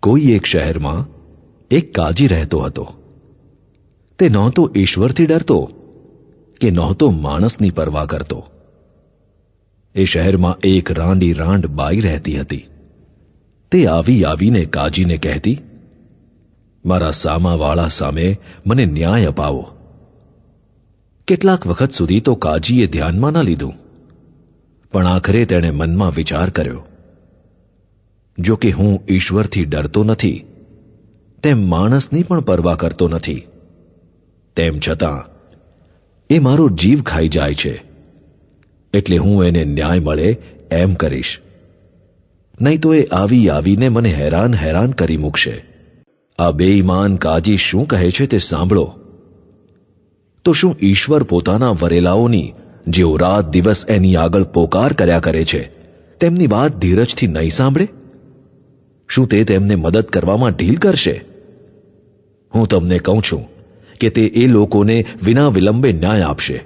કોઈ એક શહેરમાં એક કાજી રહેતો હતો. તે નહોતો ઈશ્વરથી ડરતો કે નહોતો માણસની પરવા કરતો. એ શહેરમાં એક રાંડી રાંડ બાઈ રહેતી હતી. તે આવી આવીને કાજીને કહેતી, મારા સામાવાળા સામે મને ન્યાય અપાવો. કેટલાક વખત સુધી તો કાજીએ ધ્યાનમાં ન લીધું, પણ આખરે તેણે મનમાં વિચાર કર્યો, જો કે હું ઈશ્વરથી ડરતો નથી, તેમ માણસની પણ પરવા કરતો નથી, તેમ છતાં એ મારો જીવ ખાઈ જાય છે, એટલે હું એને ન્યાય મળે એમ કરીશ, નહીં તો એ આવી આવીને મને હેરાન હેરાન કરી મૂકશે. આ બેઈમાન કાજી શું કહે છે તે સાંભળો. તો શું ઈશ્વર પોતાના વરેલાઓની, જેઓ રાત દિવસ એની આગળ પોકાર કર્યા કરે છે, તેમની વાત ધીરજથી નહીં સાંભળે? શું તે તેમને મદદ કરવામાં ઢીલ કરશે? હું તમને કહું છું કે તે એ લોકોને વિના વિલંબે ન્યાય આપશે.